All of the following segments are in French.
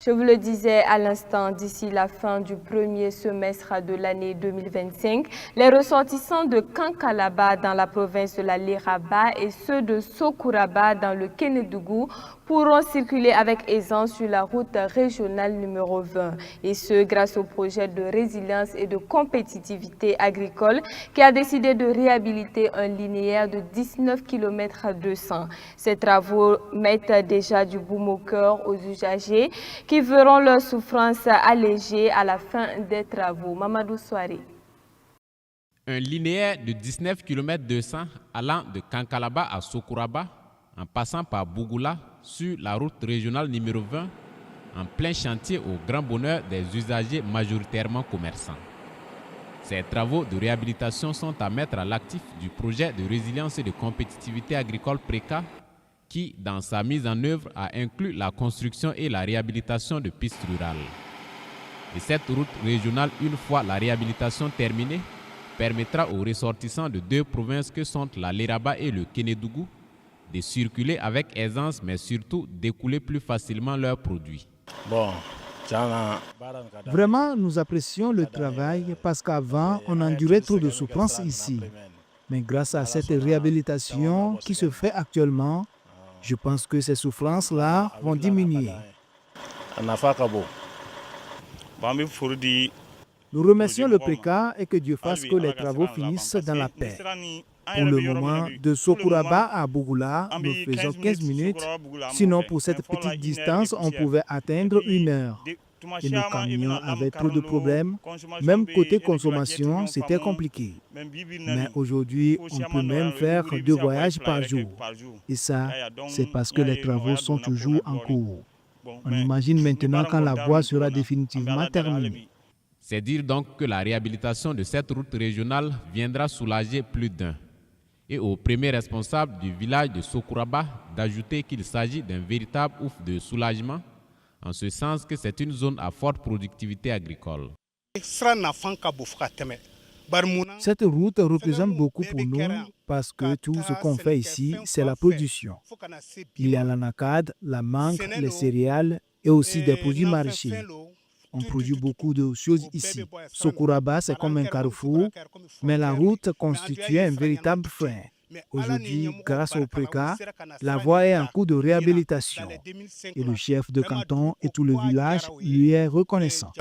Je vous le disais à l'instant, d'ici la fin du premier semestre de l'année 2025, les ressortissants de Kankalaba dans la province de la Liraba et ceux de Sokuraba dans le Kénédougou pourront circuler avec aisance sur la route régionale numéro 20. Et ce, grâce au projet de résilience et de compétitivité agricole qui a décidé de réhabiliter un linéaire de 19 km 200. Ces travaux mettent déjà du baume au cœur aux usagers qui verront leur souffrance allégée à la fin des travaux. Mamadou Souare. Un linéaire de 19 km 200 allant de Kankalaba à Sokuraba, en passant par Bougoula, sur la route régionale numéro 20, en plein chantier au grand bonheur des usagers majoritairement commerçants. Ces travaux de réhabilitation sont à mettre à l'actif du projet de résilience et de compétitivité agricole PRECA, qui, dans sa mise en œuvre, a inclus la construction et la réhabilitation de pistes rurales. Et cette route régionale, une fois la réhabilitation terminée, permettra aux ressortissants de deux provinces que sont la Liraba et le Kénédougou de circuler avec aisance, mais surtout d'écouler plus facilement leurs produits. Vraiment, nous apprécions le travail parce qu'avant, on endurait trop de souffrances ici. Mais grâce à cette réhabilitation qui se fait actuellement, je pense que ces souffrances-là vont diminuer. Nous remercions le PRECA et que Dieu fasse que les travaux finissent dans la paix. Pour le moment, de Sokuraba à Bougoula, nous faisons 15 minutes. Sinon, pour cette petite distance, on pouvait atteindre 1 heure. Et nos camions avaient trop de problèmes. Même côté consommation, c'était compliqué. Mais aujourd'hui, on peut même faire 2 voyages par jour. Et ça, c'est parce que les travaux sont toujours en cours. On imagine maintenant quand la voie sera définitivement terminée. C'est dire donc que la réhabilitation de cette route régionale viendra soulager plus d'un. Et au premier responsable du village de Sokuraba d'ajouter qu'il s'agit d'un véritable ouf de soulagement, en ce sens que c'est une zone à forte productivité agricole. Cette route représente beaucoup pour nous parce que tout ce qu'on fait ici, c'est la production. Il y a l'anacade, la mangue, les céréales et aussi des produits maraîchers. On produit beaucoup de choses ici. Sokuraba, c'est comme un carrefour, mais la route constituait un véritable frein. Aujourd'hui, grâce au PRECA, la voie est en cours de réhabilitation et le chef de canton et tout le village lui est reconnaissant.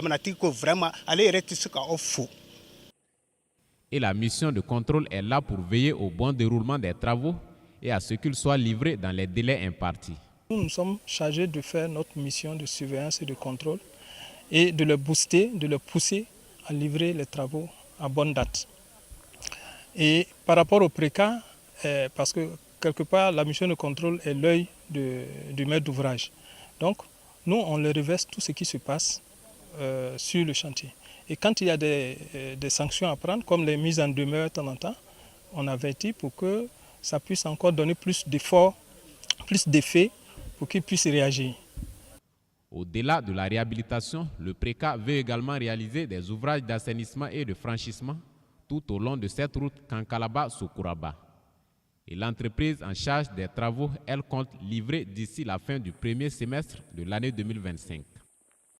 Et la mission de contrôle est là pour veiller au bon déroulement des travaux et à ce qu'ils soient livrés dans les délais impartis. Nous sommes chargés de faire notre mission de surveillance et de contrôle et de les booster, de les pousser à livrer les travaux à bonne date. Et par rapport au PRECA, parce que quelque part la mission de contrôle est l'œil du maître d'ouvrage. Donc nous on leur reverse tout ce qui se passe sur le chantier. Et quand il y a des sanctions à prendre, comme les mises en demeure de temps en temps, on avertit pour que ça puisse encore donner plus d'efforts, plus d'effets pour qu'ils puissent réagir. Au-delà de la réhabilitation, le PRECA veut également réaliser des ouvrages d'assainissement et de franchissement tout au long de cette route Kankalaba-Sokuraba. Et l'entreprise en charge des travaux, elle compte livrer d'ici la fin du premier semestre de l'année 2025.